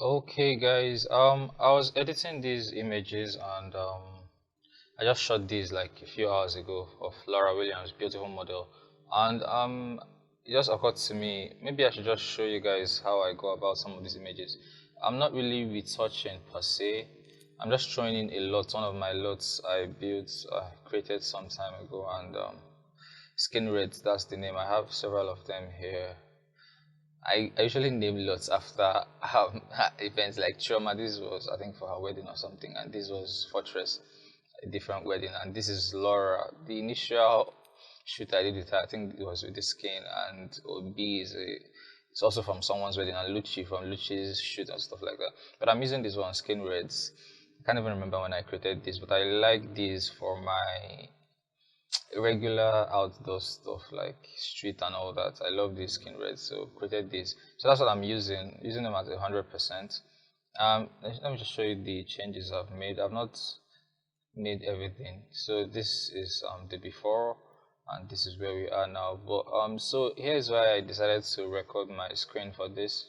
Okay, guys. I was editing these images and I just shot these like a few hours ago of Laura Williams' beautiful model, and it just occurred to me maybe I should just show you guys how I go about some of these images. I'm not really retouching per se. I'm just throwing in a lot. One of my lots I created some time ago, and skin reds. That's the name. I have several of them here. I usually name lots after events like Chioma. This was, I think, for her wedding or something, and this was Fortress, a different wedding, and this is Laura. The initial shoot I did with her, I think it was with the skin, and OB it's also from someone's wedding, and Lucci from Lucci's shoot and stuff like that. But I'm using this one, Skin Reds. I can't even remember when I created this, but I like these for my regular outdoor stuff like street and all that. I love these skin reds, so created this. So that's what I'm using them at 100%. Let me just show you the changes I've made. I've not made everything. So this is the before, and this is where we are now. But so here's why I decided to record my screen for this.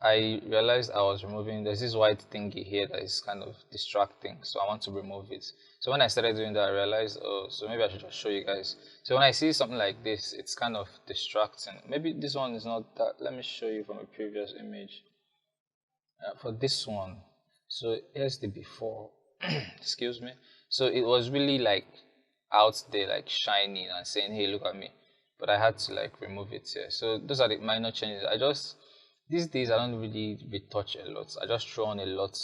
I realized I was removing, there's this white thingy here that is kind of distracting, so I want to remove it. So when I started doing that, I realized, oh, so maybe I should just show you guys. So when I see something like this, it's kind of distracting. Maybe this one is not that. Let me show you from a previous image. For this one, so here's the before. Excuse me. So it was really like out there, like shining and saying, hey, look at me. But I had to like remove it here. So those are the minor changes. These days I don't really retouch a lot. I just throw on a lot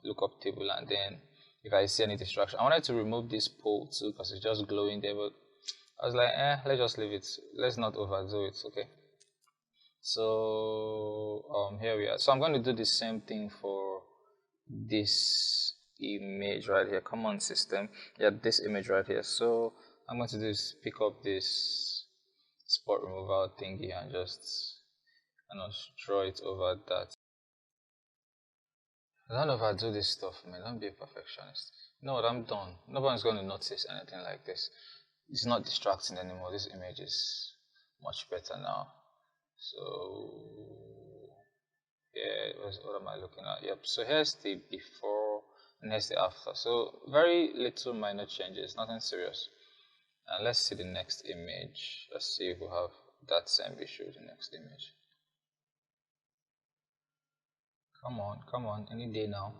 lookup table, and then if I see any distraction, I wanted to remove this pole too because it's just glowing there, but I was like, let's just leave it. Let's not overdo it, okay? So here we are. So I'm going to do the same thing for this image right here. Come on, system. Yeah, this image right here. So I'm going to do is pick up this spot removal thingy and just draw it over that. Don't overdo this stuff, man. Don't be a perfectionist. You know what? I'm done. Nobody's going to notice anything like this. It's not distracting anymore. This image is much better now. So yeah, what am I looking at? Yep. So here's the before and here's the after. So very little minor changes, nothing serious. And let's see the next image. Let's see if we have that same issue with the next image. Come on, any day now.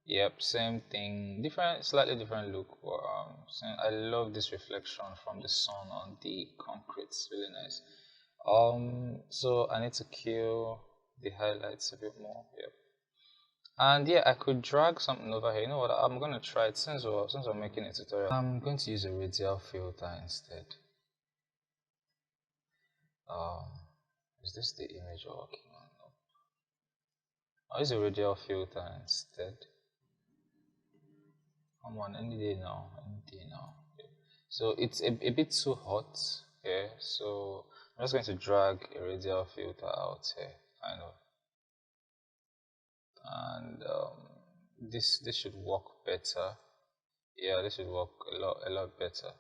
Yep, same thing, different, slightly different look. But I love this reflection from the sun on the concrete. It's really nice. So I need to kill the highlights a bit more. Yep. And yeah, I could drag something over here. You know what? I'm gonna try it since we're making a tutorial. I'm going to use a radial filter instead. Um, is this the image we're working on? No. I'll use a radial filter instead. Come on, any day now, any day now. Okay. So it's a bit too hot here, so I'm just going to drag a radial filter out here, kind of, and this should work better. Yeah, this should work a lot better.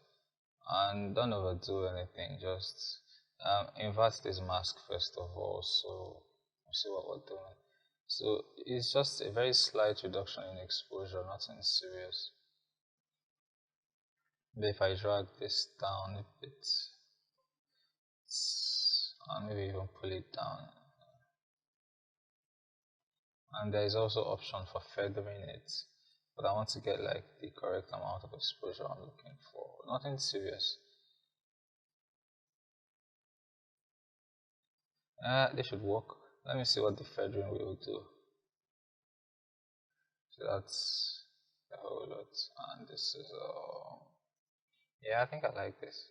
And don't overdo anything. Just invert this mask first of all, so we'll see what we're doing. So it's just a very slight reduction in exposure, nothing serious. But if I drag this down a bit, and maybe even pull it down, and there is also option for feathering it, but I want to get like the correct amount of exposure I'm looking for. Nothing serious. This should work. Let me see what the feathering will do. So that's the whole lot, and this is yeah, I think I like this.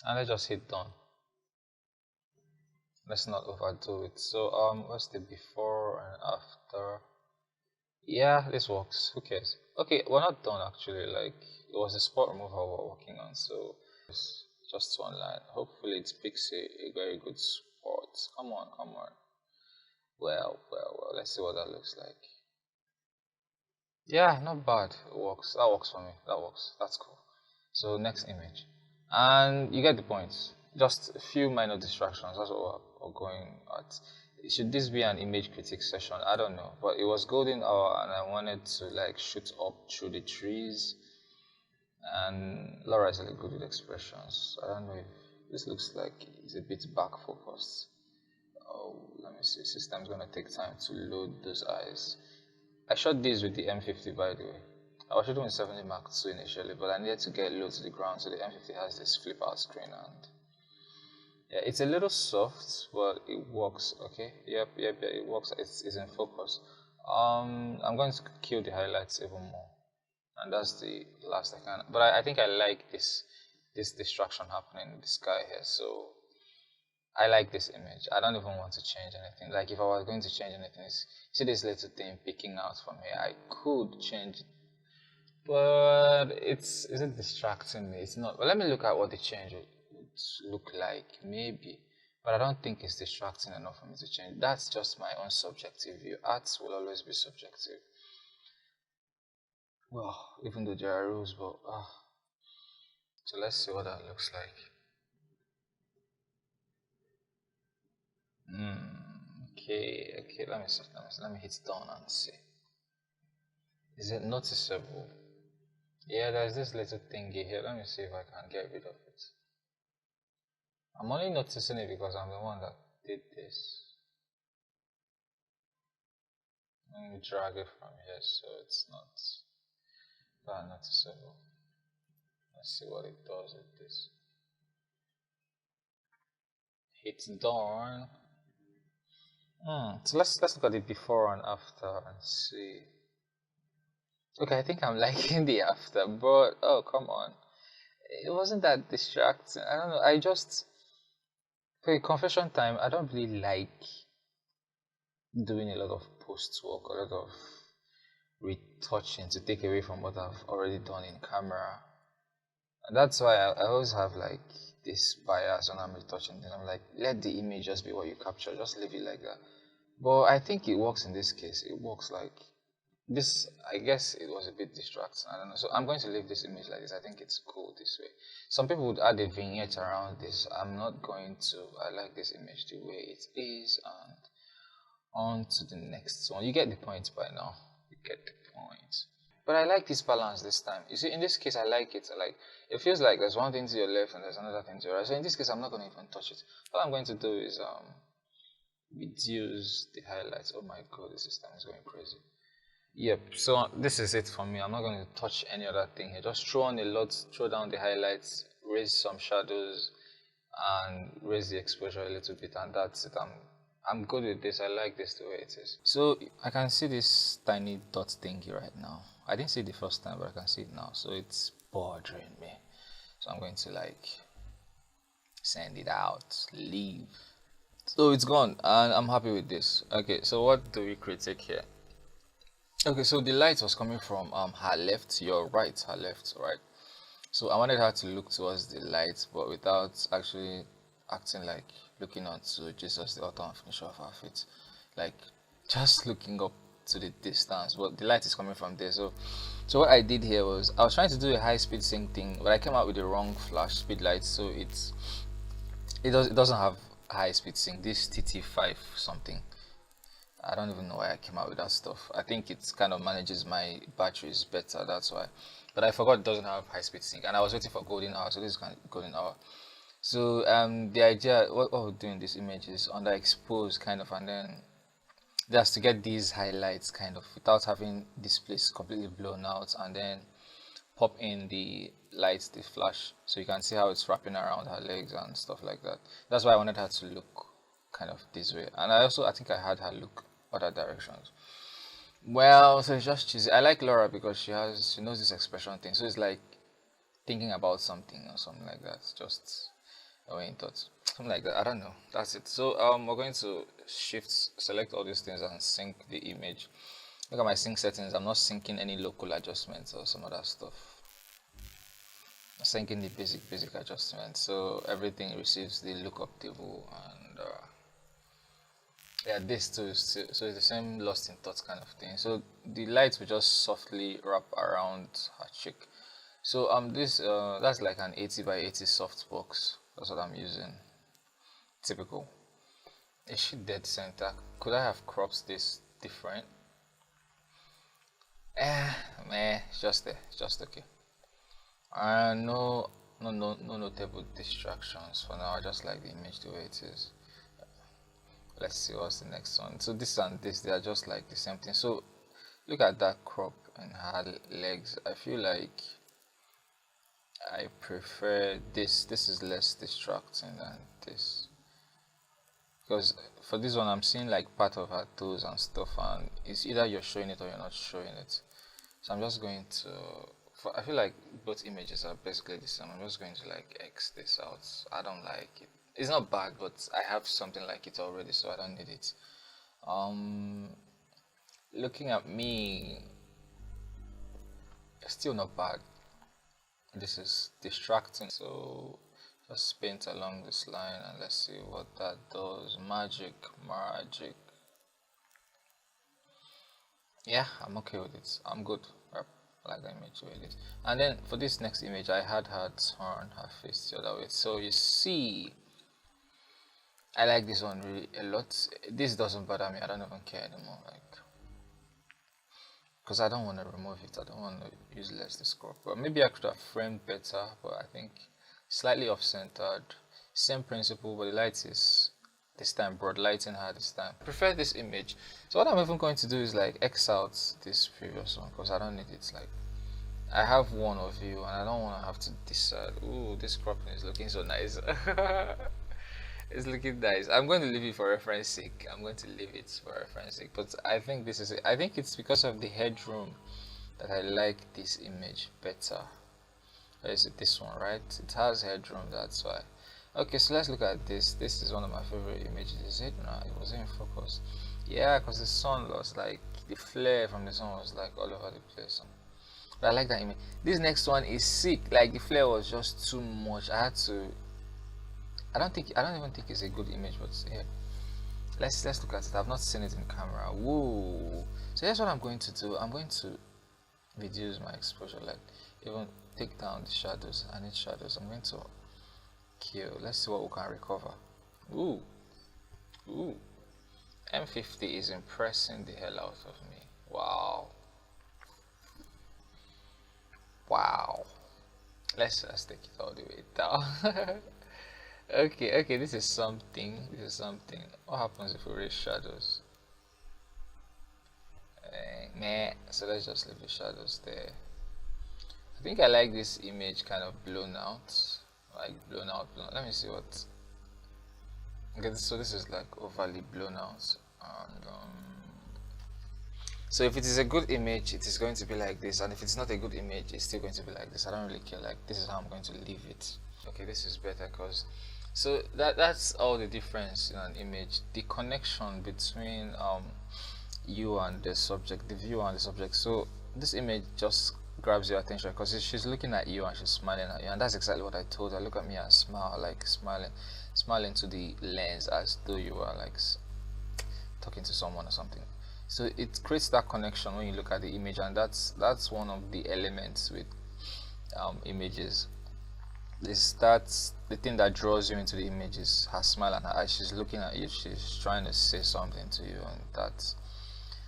And let's just hit done. Let's not overdo it. So what's the before and after? Yeah, this works. Who cares? Okay, we're not done actually. Like it was a spot removal we're working on, so it's just one line. Hopefully it picks a very good spot. Come on, come on. Well. Let's see what that looks like. Yeah, not bad. It works. That works for me. That works. That's cool. So next image, and you get the point. Just a few minor distractions. That's what we're going at. should this be an image critique session? I don't know, but it was golden hour and I wanted to like shoot up through the trees, and Laura is really good with expressions. I don't know if this looks like it's a bit back focused. Oh, let me see, system's gonna take time to load those eyes. I shot this with the M50, by the way. I was shooting with 70 Mark II initially, but I needed to get low to the ground, so the M50 has this flip out screen, and yeah, it's a little soft, but it works. Okay, yep, it works. It's in focus. I'm going to kill the highlights even more, and that's the last I can. But I think I like this distraction happening in the sky here, so I like this image. I don't even want to change anything. Like if I was going to change anything, see this little thing picking out from here. I could change it, but is it distracting me? It's not. But let me look at what the change would look like, maybe. But I don't think it's distracting enough for me to change. That's just my own subjective view. Art will always be subjective. Well, even though there are rules, but so let's see what that looks like. Okay. Let me see. Let me hit done and see. Is it noticeable? Yeah, there's this little thingy here. Let me see if I can get rid of it. I'm only noticing it because I'm the one that did this. Let me drag it from here so it's not that noticeable. Let's see what it does with this. It's done. So let's look at the before and after and see. Okay, I think I'm liking the after, but oh come on, it wasn't that distracting. I don't know. I just for confession time, I don't really like doing a lot of post work, a lot of retouching to take away from what I've already done in camera. And that's why I always have like this bias when I'm retouching things. I'm like, let the image just be what you capture, just leave it like that. But I think it works in this case. It works like this. I guess it was a bit distracting. I don't know. So I'm going to leave this image like this. I think it's cool this way. Some people would add a vignette around this. I'm not going to. I like this image the way it is, and on to the next one. You get the point by now. You get the point. But I like this balance this time. You see, in this case, I like it. Like it feels like there's one thing to your left and there's another thing to your right. So in this case, I'm not going to even touch it. All I'm going to do is reduce the highlights. Oh my god, the system is going crazy. Yep. So this is it for me. I'm not going to touch any other thing here. Just throw on a lot, throw down the highlights, raise some shadows, and raise the exposure a little bit, and that's it. I'm good with this. I like this the way it is. So I can see this tiny dot thingy right now. I didn't see it the first time, but I can see it now. So it's bothering me. So I'm going to like send it out, leave. So it's gone, and I'm happy with this. Okay, so what do we critique here? Okay, so the light was coming from her left, your right, her left, right. So I wanted her to look towards the light, but without actually acting like looking onto Jesus, the author and finisher of our faith, like just looking up to the distance. But the light is coming from there. So what I did here was I was trying to do a high speed sync thing, but I came out with the wrong flash speed light. So it doesn't have high speed sync. This TT5 something. I don't even know why I came out with that stuff. I think it kind of manages my batteries better, that's why. But I forgot it doesn't have high speed sync, and I was waiting for golden hour, so this is kind of golden hour. So the idea, what we're doing this image is underexposed kind of, and then just to get these highlights kind of without having this place completely blown out, and then pop in the lights, the flash, so you can see how it's wrapping around her legs and stuff like that. That's why I wanted her to look kind of this way, and I think I had her look other directions. Well, so it's just cheesy. I like Laura because she knows this expression thing, so it's like thinking about something or something like that. It's just a way in thoughts, something like that. I don't know. That's it. So we're going to select all these things and sync the image. Look at my sync settings. I'm not syncing any local adjustments or some other stuff. I'm syncing the basic adjustments, so everything receives the lookup table, and yeah, this too so it's the same lost in thoughts kind of thing. So the light will just softly wrap around her cheek. So this that's like an 80 by 80 softbox. That's what I'm using. Typical. Is she dead center? Could I have cropped this different? Meh, it's just there. It's just okay. No, no notable distractions for now. I just like the image the way it is. Let's see what's the next one. So this and this, they are just like the same thing. So look at that crop and her legs. I feel like I prefer this. This is less distracting than this. Because for this one, I'm seeing like part of her toes and stuff, and it's either you're showing it or you're not showing it. So I'm just going to, I feel like both images are basically the same. I'm just going to like X this out. I don't like it. It's not bad, but I have something like it already, so I don't need it. Looking at me, still not bad. This is distracting, so just paint along this line and let's see what that does. Magic. Yeah, I'm okay with it. I'm good. Yep, I like the image with it. And then for this next image, I had her turn her face the other way. So you see, I like this one really a lot. This doesn't bother me. I don't even care anymore. Like, because I don't want to remove it. I don't want to use less this crop. But maybe I could have framed better. But I think slightly off-centered. Same principle, but the light is this time broad lighting her this time. I prefer this image. So what I'm even going to do is like X out this previous one because I don't need it. Like I have one of you and I don't want to have to decide. Ooh, this cropping is looking so nice. It's looking nice. I'm going to leave it for reference sake. I'm going to leave it for reference sake. But I think this is it. I think it's because of the headroom that I like this image better. Is it this one, right? It has headroom, that's why. Okay, so let's look at this. This is one of my favorite images. Is it? No, it wasn't in focus. Yeah, because the sun was like, the flare from the sun was like all over the place. But I like that image. This next one is sick. Like the flare was just too much. I had to. I don't even think it's a good image, but yeah. Let's look at it. I've not seen it in camera. Whoa. So here's what I'm going to do. I'm going to reduce my exposure, like even take down the shadows. I need shadows. I'm going to kill. Let's see what we can recover. Ooh. M50 is impressing the hell out of me. Wow. Let's just take it all the way down. Okay, this is something. What happens if we raise shadows? Meh. So let's just leave the shadows there. I think I like this image kind of blown out. Like blown out. Let me see what. Okay, so this is like overly blown out. And so if it is a good image, it is going to be like this. And if it's not a good image, it's still going to be like this. I don't really care. Like this is how I'm going to leave it. Okay, this is better because so that's all the difference in an image. The connection between you and the subject, the viewer and the subject. So this image just grabs your attention because she's looking at you and she's smiling at you, and that's exactly what I told her. Look at me and smile, like smiling to the lens as though you were like talking to someone or something. So it creates that connection when you look at the image, and that's one of the elements with images. That's the thing that draws you into the image is her smile and her eyes. She's looking at you, she's trying to say something to you,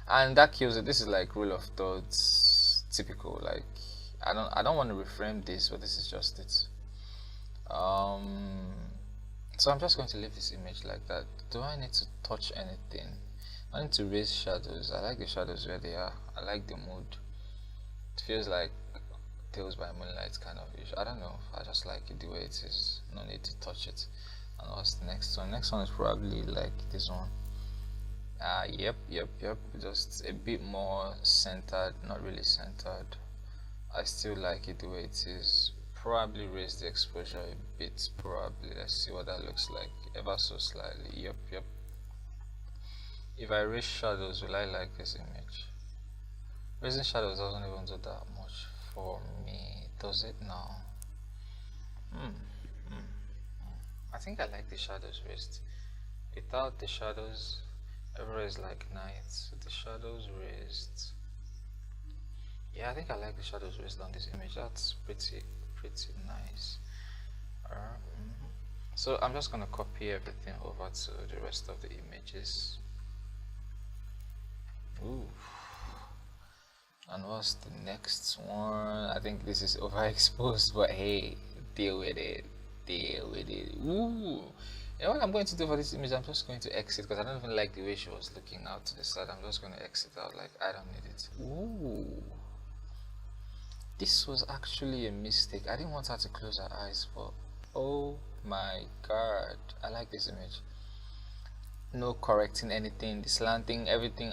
and that kills it. This is like rule of thirds, typical. Like I don't want to reframe this, but this is just it. So I'm just going to leave this image like that. Do I need to touch anything? I need to raise shadows. I like the shadows where they are. I like the mood. It feels like Tales by Moonlight kind of ish. I don't know. I just like it the way it is. No need to touch it. And what's the next one? Next one is probably like this one. Yep. Just a bit more centered. Not really centered. I still like it the way it is. Probably raise the exposure a bit. Probably. Let's see what that looks like. Ever so slightly. Yep. If I raise shadows, will I like this image? Raising shadows doesn't even do that much for me, does it now? I think I like the shadows raised. Without the shadows, everywhere is like night. So the shadows raised. Yeah, I think I like the shadows raised on this image. That's pretty nice. So I'm just gonna copy everything over to the rest of the images. Ooh. And what's the next one? I think this is overexposed, but hey, deal with it. Deal with it. Ooh. You know what I'm going to do for this image? I'm just going to exit because I don't even like the way she was looking out to the side. I'm just going to exit out, like I don't need it. Ooh. This was actually a mistake. I didn't want her to close her eyes, but oh my god, I like this image. No correcting anything, the slanting, everything.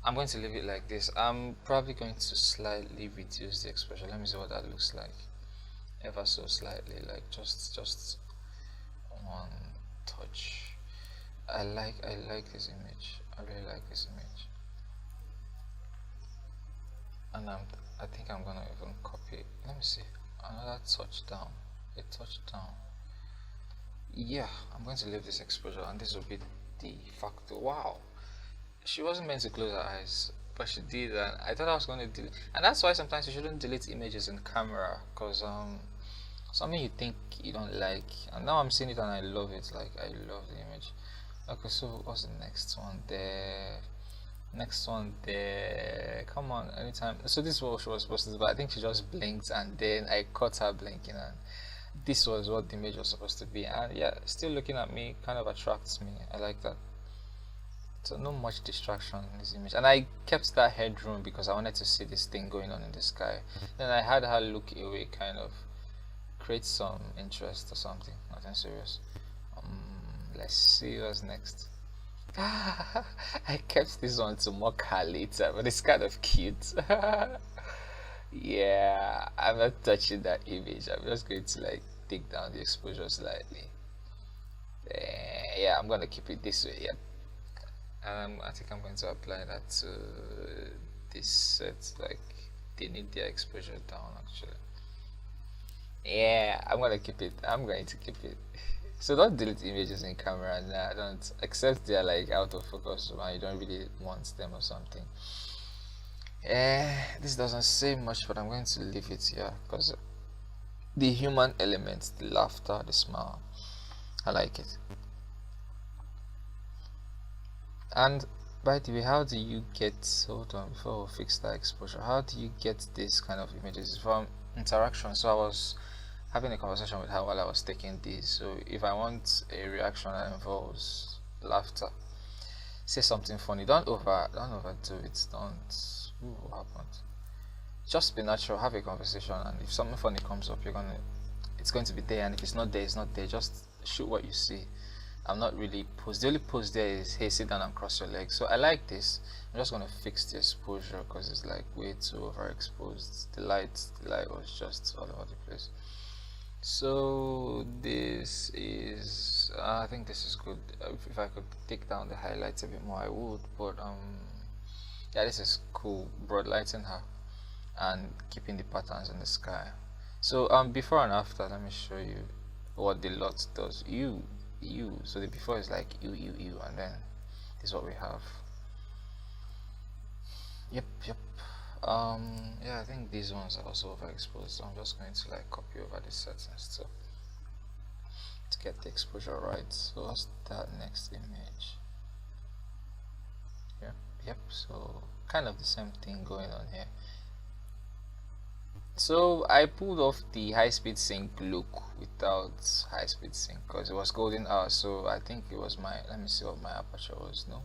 I'm going to leave it like this. I'm probably going to slightly reduce the exposure. Let me see what that looks like. Ever so slightly, like just one touch. I like this image. I really like this image. And I think I'm gonna even copy. Let me see. Another touch down. A touch down. Yeah, I'm going to leave this exposure, and this will be the factor. Wow, she wasn't meant to close her eyes, but she did, and I thought I was going to delete. And that's why sometimes you shouldn't delete images in camera, because something you think you don't like, and now I'm seeing it and I love it. Like I love the image. Okay, so what's the next one there? Next one there. Come on, anytime. So this is what she was supposed to do, but I think she just blinked, and then I caught her blinking, and this was what the image was supposed to be. And yeah, still looking at me kind of attracts me. I like that. So no much distraction in this image, and I kept that headroom because I wanted to see this thing going on in the sky. Then I had her look away, kind of create some interest or something. Nothing serious. Let's see what's next. I kept this one to mock her later, but it's kind of cute. Yeah, I'm not touching that image. I'm just going to like take down the exposure slightly. Yeah, I'm gonna keep it this way. Yep. I think I'm going to apply that to this set. Like they need their exposure down actually. Yeah, I'm gonna keep it. I'm going to keep it. So don't delete images in camera. Nah, don't, except they're like out of focus and you don't really want them or something. This doesn't say much, but I'm going to leave it here because the human element, the laughter, the smile, I like it. And by the way, how do you get, hold on, before we fix that exposure, how do you get this kind of images? From interaction. So I was having a conversation with her while I was taking this. So if I want a reaction that involves laughter, say something funny, don't overdo it. Don't, ooh, what happened? Just be natural, have a conversation, and if something funny comes up, it's going to be there, and if it's not there, it's not there. Just shoot what you see. I'm not really post. The only post there is, hey, sit down and cross your legs. So I like this. I'm just gonna fix the exposure because it's like way too overexposed. The light was just all over the place. So this is, I think this is good. If I could take down the highlights a bit more, I would. But yeah, this is cool. Broad lighting her and keeping the patterns in the sky. So before and after, let me show you what the LUT does. So the before is like and then this is what we have. Yep. Yeah, I think these ones are also overexposed, so I'm just going to like copy over the settings to get the exposure right. So what's that next image? Yep, so kind of the same thing going on here. So I pulled off the high-speed sync look without high-speed sync because it was golden hour. So I think it was let me see what my aperture was. No,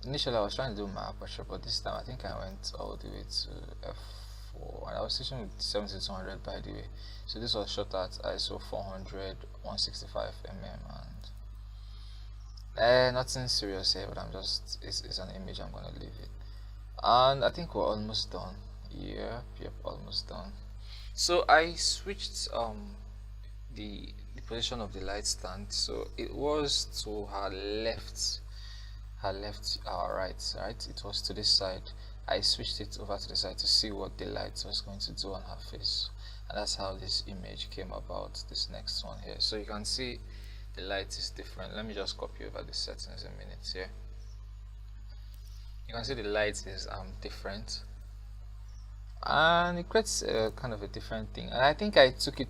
initially I was trying to do my aperture, but this time I think I went all the way to f4, and I was switching with 70-200 by the way. So this was shot at ISO 400 165 mm, and nothing serious here, but it's an image. I'm gonna leave it, and I think we're almost done. Yep, almost done. So I switched the position of the light stand, so it was to her left, our right, it was to this side. I switched it over to the side to see what the light was going to do on her face, and that's how this image came about. This next one here, so you can see the light is different. Let me just copy over the settings a minute here. You can see the light is different. and it creates a kind of a different thing. And I think I took it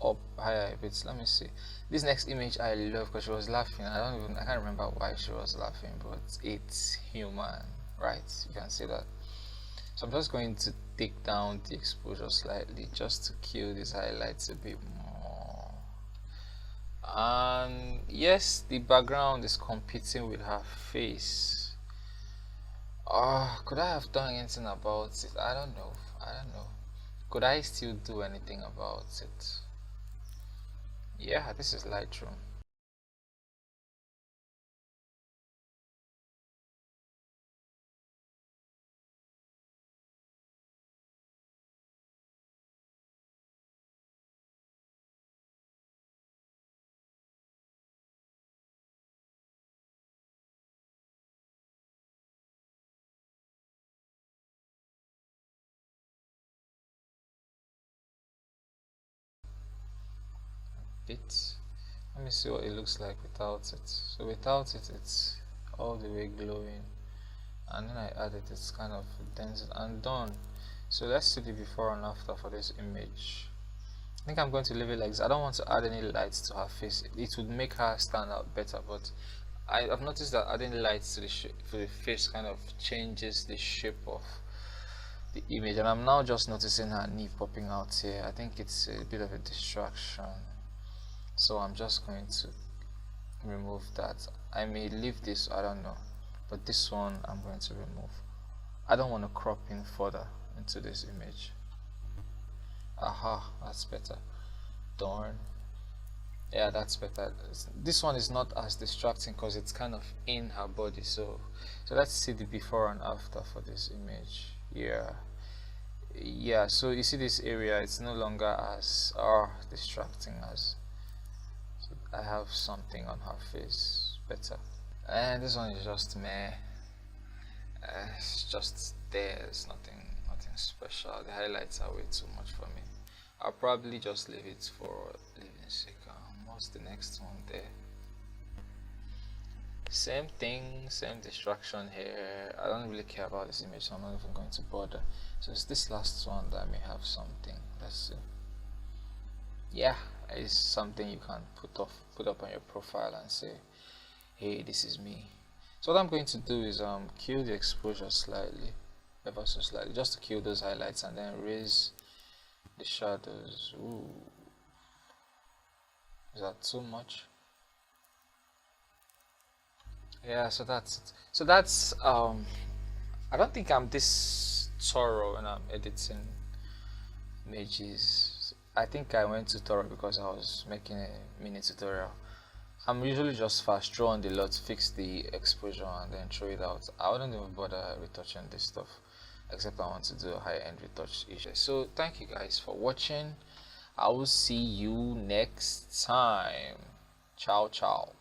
up higher a bit. Let me see. This next image I love because she was laughing. I can't remember why she was laughing, but it's human, right? You can see that. So I'm just going to take down the exposure slightly just to kill these highlights a bit more. And yes, the background is competing with her face. Could I have done anything about it? I don't know. Could I still do anything about it? Yeah, this is Lightroom. Bit. Let me see what it looks like without it. So without it, it's all the way glowing, and then I add it, it's kind of dense and done. So let's see the before and after for this image. I think I'm going to leave it like this. I don't want to add any lights to her face. It would make her stand out better, but I've noticed that adding lights to the face kind of changes the shape of the image, and I'm now just noticing her knee popping out here. I think it's a bit of a distraction, so I'm just going to remove that. I may leave this, I don't know, but this one I'm going to remove. I don't want to crop in further into this image. Aha, that's better. Darn. Yeah, that's better. This one is not as distracting because it's kind of in her body. So let's see the before and after for this image. Yeah, so you see this area, it's no longer as distracting as, so I have something on her face better. And this one is just meh. It's just there. It's nothing special. The highlights are way too much for me. I'll probably just leave it for living sake. What's the next one there? Same thing, same distraction here. I don't really care about this image, so I'm not even going to bother. So it's this last one that may have something. Let's see. Yeah, it's something you can put up on your profile and say, hey, this is me. So what I'm going to do is kill the exposure slightly, ever so slightly, just to kill those highlights, and then raise the shadows. Ooh, is that too much? Yeah, so that's it. So that's I don't think I'm this thorough when I'm editing images. I think I went too thorough because I was making a mini tutorial. I'm usually just fast, draw on the LUT, fix the exposure, and then throw it out. I wouldn't even bother retouching this stuff, except I want to do a high-end retouch each. So thank you guys for watching. I will see you next time. Ciao, ciao.